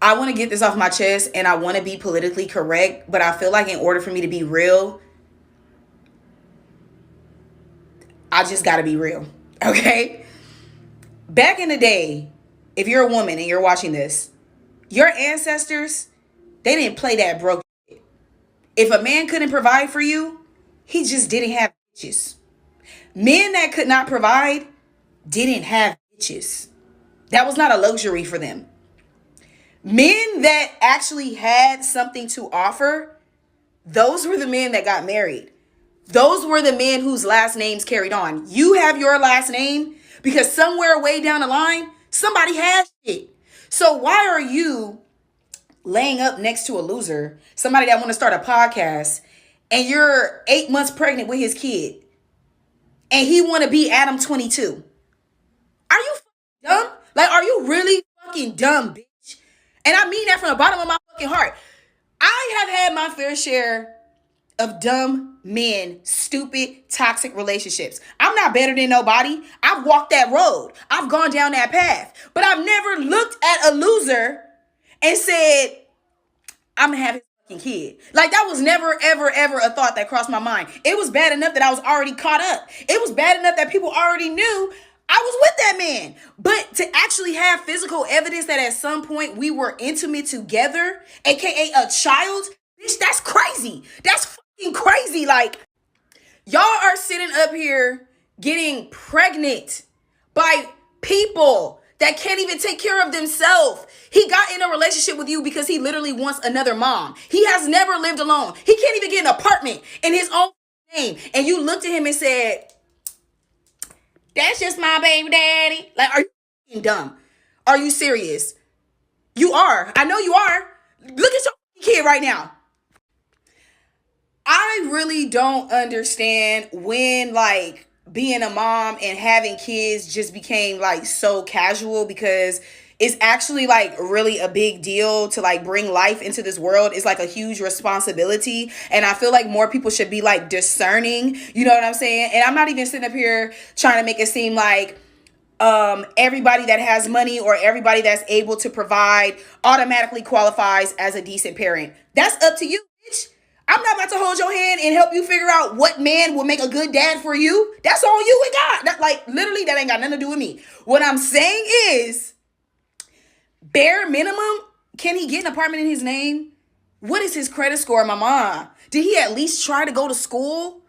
I want to get this off my chest and I want to be politically correct, but I feel like in order for me to be real, I just got to be real. Okay? Back in the day, if you're a woman and you're watching this, your ancestors, they didn't play that broke. If a man couldn't provide for you, he just didn't have bitches. Men that could not provide didn't have bitches. That was not a luxury for them. Men that actually had something to offer, those were the men that got married. Those were the men whose last names carried on. You have your last name because somewhere way down the line, somebody has it. So why are you laying up next to a loser, somebody that want to start a podcast, and you're 8 months pregnant with his kid, and he want to be Adam 22? Are you dumb? Like, are you really fucking dumb, bitch? And I mean that from the bottom of my fucking heart. I have had my fair share of dumb men, stupid, toxic relationships. I'm not better than nobody. I've walked that road. I've gone down that path. But I've never looked at a loser and said, I'm gonna have his fucking kid. Like, that was never, ever, ever a thought that crossed my mind. It was bad enough that I was already caught up. It was bad enough that people already knew I was with that man. But to actually have physical evidence that at some point we were intimate together, aka a child, bitch, that's crazy. That's fucking crazy. Like, y'all are sitting up here getting pregnant by people that can't even take care of themselves. He got in a relationship with you because he literally wants another mom. He has never lived alone. He can't even get an apartment in his own name. And you looked at him and said, that's just my baby daddy. Like, are you dumb? Are you serious? You are. I know you are. Look at your kid right now. I really don't understand when, like, being a mom and having kids just became, like, so casual, because it's actually, like, really a big deal to, like, bring life into this world. It's, like, a huge responsibility. And I feel like more people should be, like, discerning. You know what I'm saying? And I'm not even sitting up here trying to make it seem like everybody that has money or everybody that's able to provide automatically qualifies as a decent parent. That's up to you, bitch. I'm not about to hold your hand and help you figure out what man will make a good dad for you. That's all you and God. That, like, literally, that ain't got nothing to do with me. What I'm saying is, bare minimum, can he get an apartment in his name? What is his credit score, mama? Did he at least try to go to school?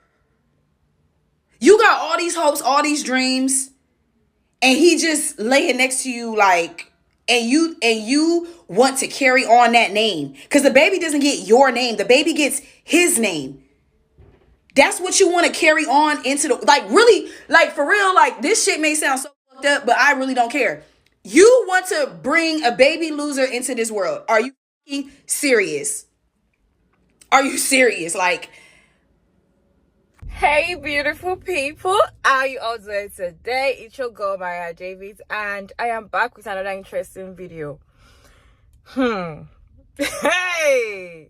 You got all these hopes, all these dreams, and he just laying next to you, like, and you want to carry on that name, because the baby doesn't get your name, the baby gets his name. That's what you want to carry on into the, like, really, like, for real, like, this shit may sound so fucked up, but I really don't care. You want to bring a baby loser into this world. Are you serious? Are you serious? Like, hey beautiful people, how are you all doing today? It's your girl Maya Davis, and I am back with another interesting video. Hey,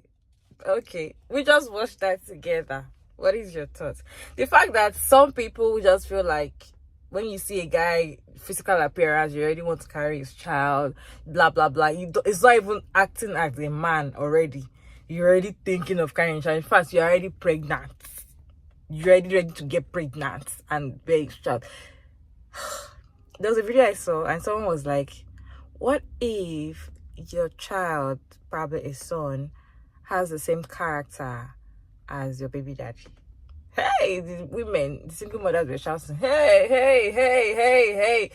okay, we just watched that together. What is your thoughts? The fact that some people just feel like when you see a guy physical appearance, you already want to carry his child, blah blah blah. It's not even acting as a man already. You're already thinking of carrying a child. In fact, you're already pregnant. You're ready to get pregnant and bear a child. There was a video I saw and someone was like, what if your child, probably a son, has the same character as your baby daddy? Hey, the women, the single mothers were shouting, hey, hey, hey, hey, hey.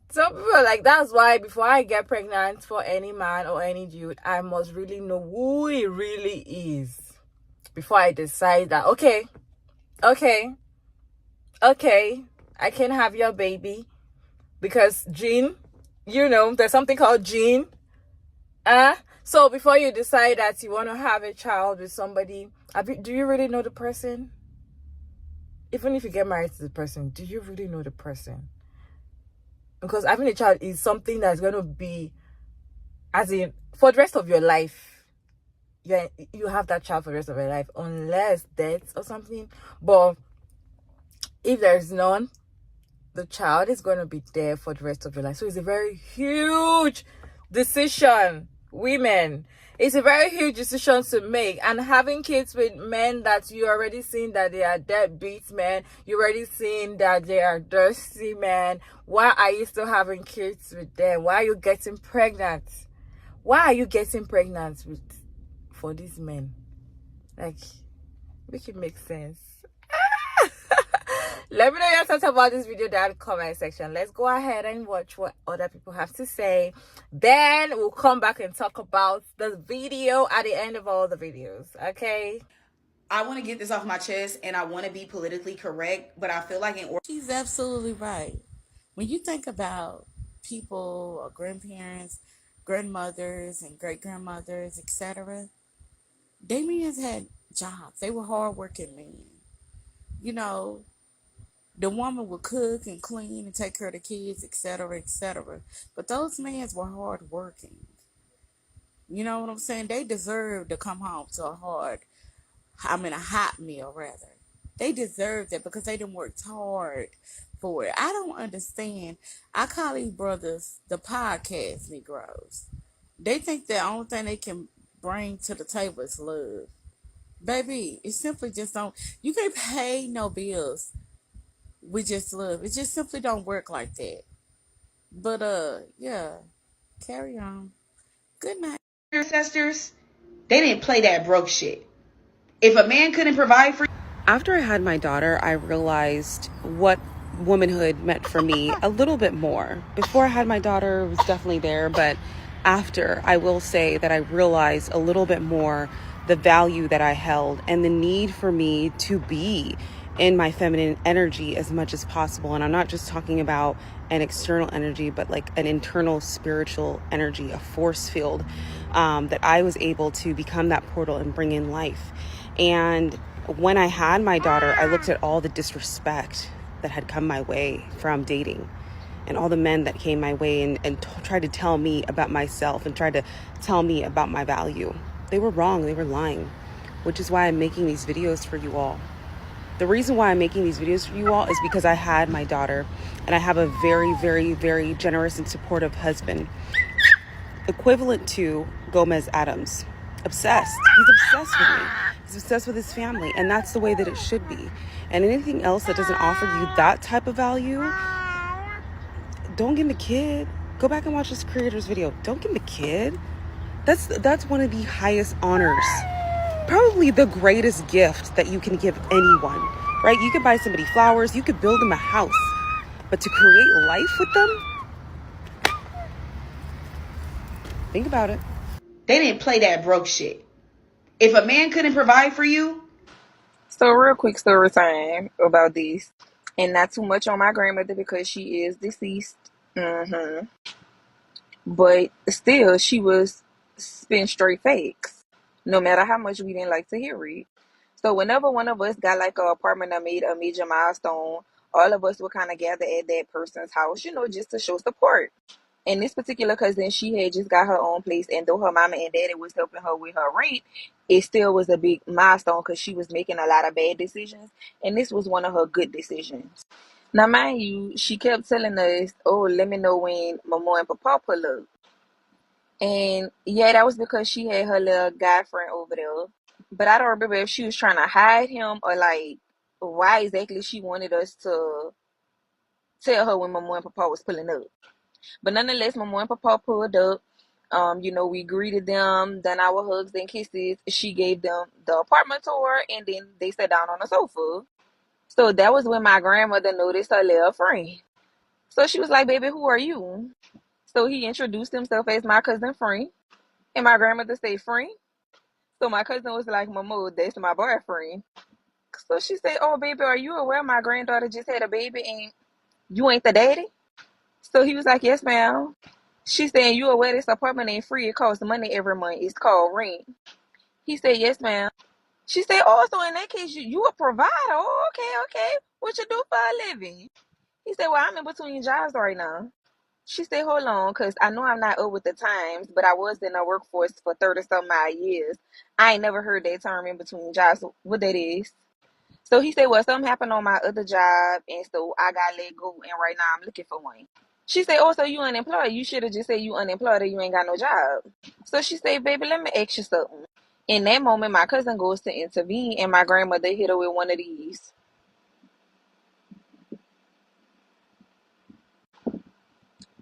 Some people are like, that's why before I get pregnant for any man or any dude, I must really know who he really is before I decide that, okay, I can have your baby because gene, there's something called gene. So before you decide that you want to have a child with somebody, do you really know the person? Even if you get married to the person, do you really know the person? Because having a child is something that's going to be, as in, for the rest of your life. You have that child for the rest of your life, unless death or something. But if there's none, the child is going to be there for the rest of your life. So it's a very huge decision. women, it's a very huge decision to make. And having kids with men that you already seen that they are deadbeat men, you already seen that they are thirsty men, why are you still having kids with them? Why are you getting pregnant? Why are you getting pregnant with for these men? Like, make it make sense. Let me know your thoughts about this video down in the comment section. Let's go ahead and watch what other people have to say. Then we'll come back and talk about the video at the end of all the videos. Okay? I want to get this off my chest, and I want to be politically correct, but I feel like She's absolutely right. When you think about people or grandparents, grandmothers and great grandmothers, etc., they men had jobs. They were hardworking men. You know, the woman would cook and clean and take care of the kids, etc., etc. But those men were hardworking. You know what I'm saying? They deserve to come home to a hot meal rather. They deserve that because they done worked hard for it. I don't understand. I call these brothers the podcast Negroes. They think the only thing they can bring to the table is love. Baby, it simply just don't. You can't pay no bills with just love. It just simply don't work like that. But yeah, carry on. Good night. ancestors, they didn't play that broke shit. If a man couldn't provide for you, After I had my daughter, I realized what womanhood meant for me a little bit more. Before I had my daughter, it was definitely there, but after, I will say that I realized a little bit more the value that I held and the need for me to be in my feminine energy as much as possible. And I'm not just talking about an external energy, but like an internal spiritual energy, a force field that I was able to become that portal and bring in life. And when I had my daughter, I looked at all the disrespect that had come my way from dating and all the men that came my way and tried to tell me about myself and tried to tell me about my value. They were wrong. They were lying, which is why I'm making these videos for you all. The reason why I'm making these videos for you all is because I had my daughter and I have a very, very, very generous and supportive husband, equivalent to Gomez Adams. Obsessed. He's obsessed with me. He's obsessed with his family, and that's the way that it should be. And anything else that doesn't offer you that type of value, don't give him a kid. Go back and watch this creator's video. Don't give him a kid. That's one of the highest honors, probably the greatest gift that you can give anyone, right? You could buy somebody flowers, you could build them a house, but to create life with them, think about it. they didn't play that broke shit. If a man couldn't provide for you, So, real quick story time about this, and not too much on my grandmother because she is deceased. But still, she was spin straight facts, no matter how much we didn't like to hear it. So, whenever one of us got like an apartment that made a major milestone, all of us would kind of gather at that person's house, just to show support. And this particular cousin, she had just got her own place, and though her mama and daddy was helping her with her rent, it still was a big milestone because she was making a lot of bad decisions, and this was one of her good decisions. Now, mind you, she kept telling us, "Oh, let me know when Mama and Papa pull up." And yeah, that was because she had her little guy friend over there. But I don't remember if she was trying to hide him or like why exactly she wanted us to tell her when Mama and Papa was pulling up. But nonetheless, Mama and Papa pulled up. We greeted them, done our hugs and kisses. She gave them the apartment tour, and then they sat down on the sofa. So that was when my grandmother noticed her little friend. So she was like, "Baby, who are you?" So he introduced himself as my cousin friend, and my grandmother said, "Friend." So my cousin was like, "Mama, that's my boyfriend." So she said, "Oh, baby, are you aware my granddaughter just had a baby and you ain't the daddy?" So he was like, "Yes, ma'am." She said, "You aware this apartment ain't free? It costs money every month. It's called rent." He said, "Yes, ma'am." She said, "Oh, so in that case, you a provider. Oh, okay. What you do for a living?" He said, "Well, I'm in between jobs right now." She said, "Hold on, because I know I'm not up with the times, but I was in the workforce for 30 some odd years. I ain't never heard that term in between jobs. What that is?" So he said, "Well, something happened on my other job, and so I got let go, and right now I'm looking for one." She said, oh, so you unemployed. You should have just said you unemployed or you ain't got no job. So she said, baby, let me ask you something. In that moment, my cousin goes to intervene and my grandmother hit her with one of these.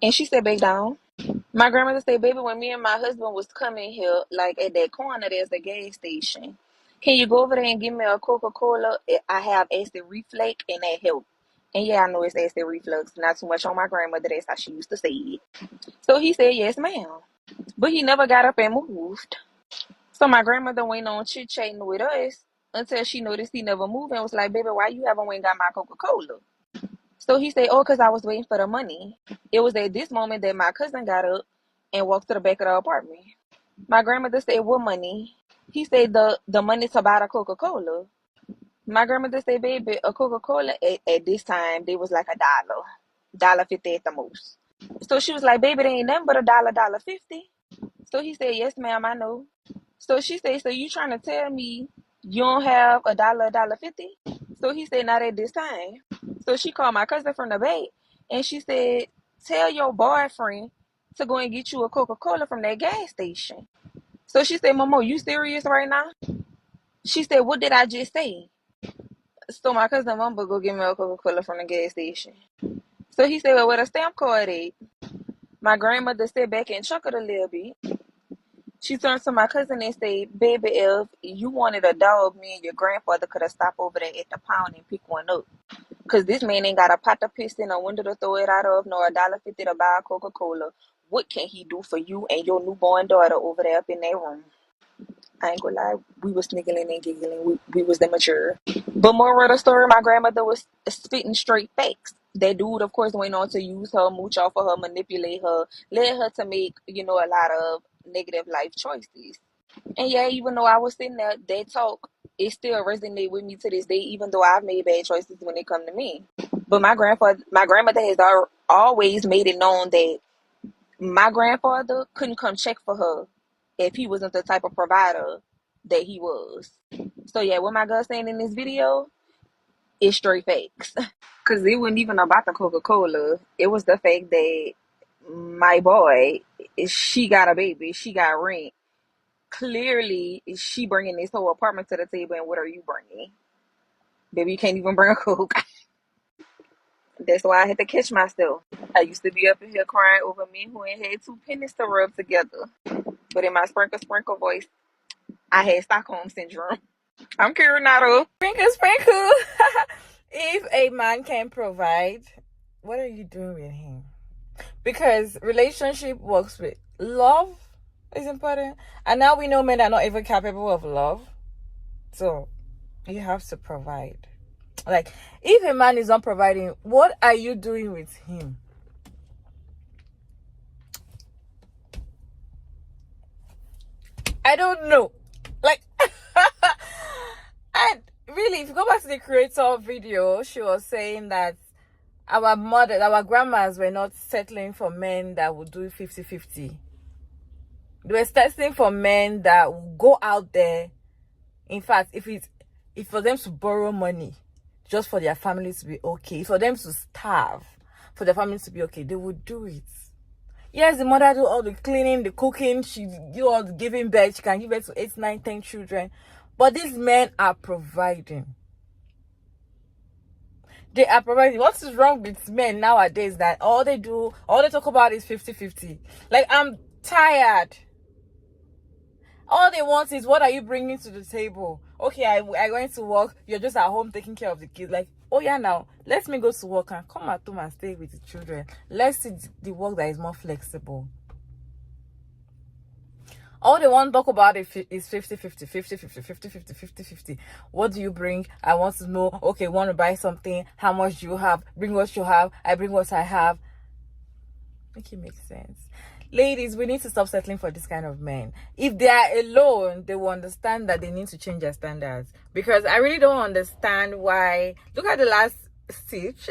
And she said, back down. My grandmother said, baby, when me and my husband was coming here, like at that corner, there's a gas station. Can you go over there and give me a Coca-Cola? I have acid reflux and that help. And yeah, I know it's acid reflux. Not too much on my grandmother. That's how she used to say it. So he said, yes, ma'am. But he never got up and moved. So my grandmother went on chit-chatting with us until she noticed he never moved and was like, baby, why you haven't went and got my Coca-Cola? So he said, oh, because I was waiting for the money. It was at this moment that my cousin got up and walked to the back of the apartment. My grandmother said, what money? He said, the money to buy the Coca-Cola. My grandmother said, baby, a Coca-Cola at this time, they was like $1.50 at the most. So she was like, baby, they ain't nothing but $1.50. So he said, yes, ma'am, I know. So she said, so you trying to tell me you don't have $1.50? So he said, not at this time. So she called my cousin from the bank and she said, tell your boyfriend to go and get you a Coca-Cola from that gas station. So she said, Momo, you serious right now? She said, what did I just say? So my cousin Mama go get me a Coca-Cola from the gas station. So he said, well, where the stamp card at? My grandmother sat back and chuckled a little bit. She turned to my cousin and said, baby, if you wanted a dog, me and your grandfather could have stopped over there at the pound and picked one up. Because this man ain't got a pot to piss in, a window to throw it out of, nor $1.50 to buy a Coca-Cola. What can he do for you and your newborn daughter over there up in that room? I ain't gonna lie, we was sniggling and giggling. We was immature. But moral of the story, my grandmother was spitting straight facts. That dude, of course, went on to use her, mooch off of her, manipulate her, led her to make, a lot of negative life choices. And yeah, even though I was sitting there, that talk, it still resonates with me to this day, even though I've made bad choices when it come to me. But my grandmother has always made it known that my grandfather couldn't come check for her if he wasn't the type of provider that he was. So yeah, what my girl saying in this video is straight facts. Cause it wasn't even about the Coca-Cola. It was the fact that my boy, she got a baby, she got rent. Clearly, she bringing this whole apartment to the table, and what are you bringing? Baby, you can't even bring a Coke. That's why I had to catch myself. I used to be up in here crying over men who ain't had two pennies to rub together. But in my sprinkle voice, I had Stockholm syndrome. I'm Kirinado. Sprinkle. If a man can provide, what are you doing with him? Because relationship works with love is important. And now we know men are not even capable of love. So you have to provide. Like, if a man is not providing, what are you doing with him? I don't know. Like, and really, if you go back to the creator video, she was saying that our grandmas were not settling for men that would do 50-50. They were settling for men that would go out there. In fact, if for them to borrow money just for their family to be okay, for them to starve for their family to be okay, they would do it. Yes, the mother do all the cleaning, the cooking, she do all the giving birth, she can give birth to 8, 9, 10 children. But these men are providing. They are providing. What is wrong with men nowadays that all they talk about is 50-50? Like, I'm tired. All they want is, what are you bringing to the table? Okay, I going to work. You're just at home taking care of the kids. Like, oh yeah, now let me go to work and come at home and stay with the children. Let's see the work that is more flexible. All they want to talk about is 50-50, 50-50, 50-50, 50-50. What do you bring? I want to know. Okay, want to buy something? How much do you have? Bring what you have. I bring what I have. Make it make sense. Ladies, we need to stop settling for this kind of men. If they are alone, they will understand that they need to change their standards. Because I really don't understand why. Look at the last stitch.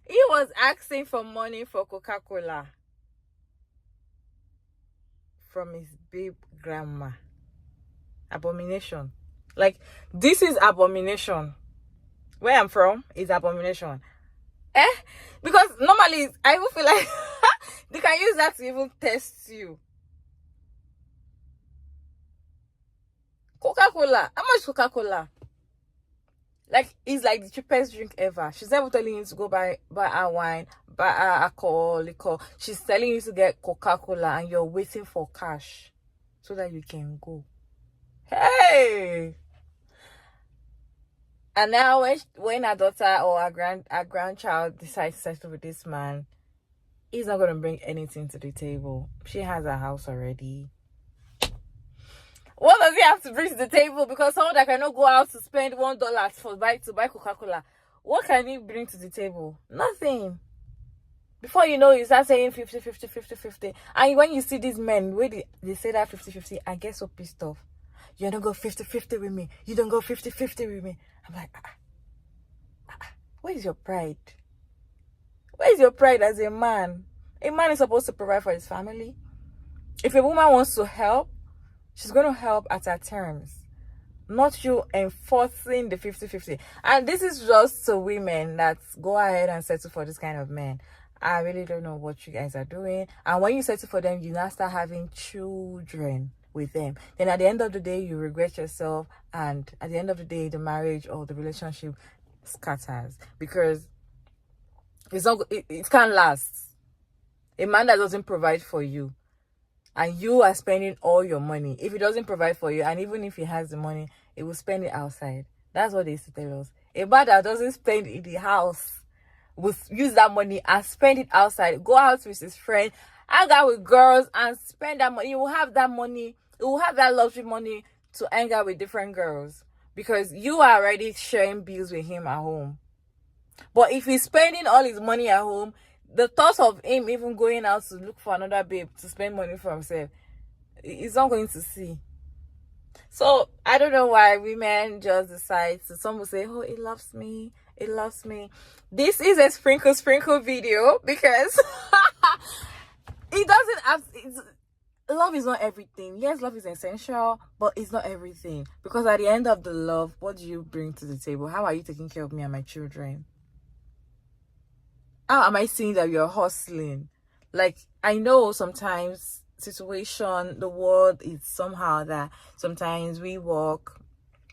He was asking for money for Coca-Cola from his babe grandma. Abomination. Like, this is abomination. Where I'm from is abomination. Because normally I even feel like they can use that to even test you. Coca-Cola. How much Coca-Cola? Like, it's like the cheapest drink ever. She's never telling you to go buy her wine, buy her alcohol, liquor. She's telling you to get Coca-Cola and you're waiting for cash so that you can go. Hey! And now when her daughter or her grandchild decides to settle with this man, he's not going to bring anything to the table. She has a house already. What does he have to bring to the table? Because someone that cannot go out to spend $1 to buy Coca-Cola, what can he bring to the table? Nothing. Before you know, you start saying 50, 50, 50, 50. And when you see these men, where they say that 50, 50, I get so pissed off. You don't go 50, 50 with me. You don't go 50, 50 with me. I'm like, where is your pride? Where is your pride as a man? A man is supposed to provide for his family. If a woman wants to help, she's going to help at her terms. Not you enforcing the 50-50. And this is just to women that go ahead and settle for this kind of men. I really don't know what you guys are doing. And when you settle for them, you now start having children with them. Then at the end of the day, you regret yourself. And at the end of the day, the marriage or the relationship scatters. Because it can't last. A man that doesn't provide for you, and you are spending all your money, if he doesn't provide for you, and even if he has the money, he will spend it outside. That's what they used to tell us. A man that doesn't spend in the house will use that money and spend it outside. Go out with his friend, hang out with girls, and spend that money. You will have that money. You will have that luxury money to hang out with different girls because you are already sharing bills with him at home. But if he's spending all his money at home, the thought of him even going out to look for another babe to spend money for himself, he's not going to see. So I don't know why women just decide to, some will say, oh, he loves me, he loves me. This is a sprinkle video because it doesn't have, love is not everything. Yes, love is essential, but it's not everything. Because at the end of the love, what do you bring to the table? How are you taking care of me and my children? How am I seeing that you're hustling? Like, I know sometimes the world is somehow that sometimes we work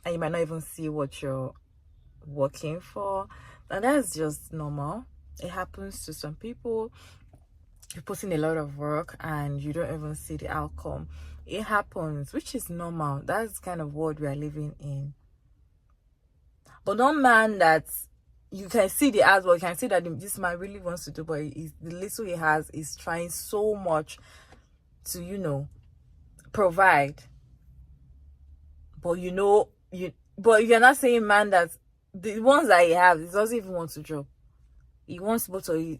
and you might not even see what you're working for. And that's just normal. It happens to some people. You put in a lot of work and you don't even see the outcome. It happens, which is normal. That's the kind of world we are living in. But no man that you can see the as well, you can see that this man really wants to do, but the little he has is trying so much to, provide. But you're not saying man that the ones that he has, he doesn't even want to drop. He wants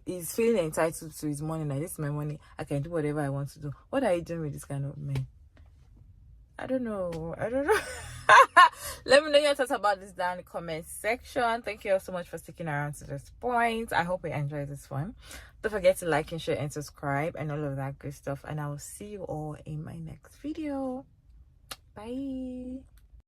he's feeling entitled to his money. Like, this is my money, I can do whatever I want to do. What are you doing with this kind of men? I don't know. Let me know your thoughts about this down in the comment section. Thank you all so much for sticking around to this point. I hope you enjoyed this one. Don't forget to like and share and subscribe and all of that good stuff. And I will see you all in my next video. Bye.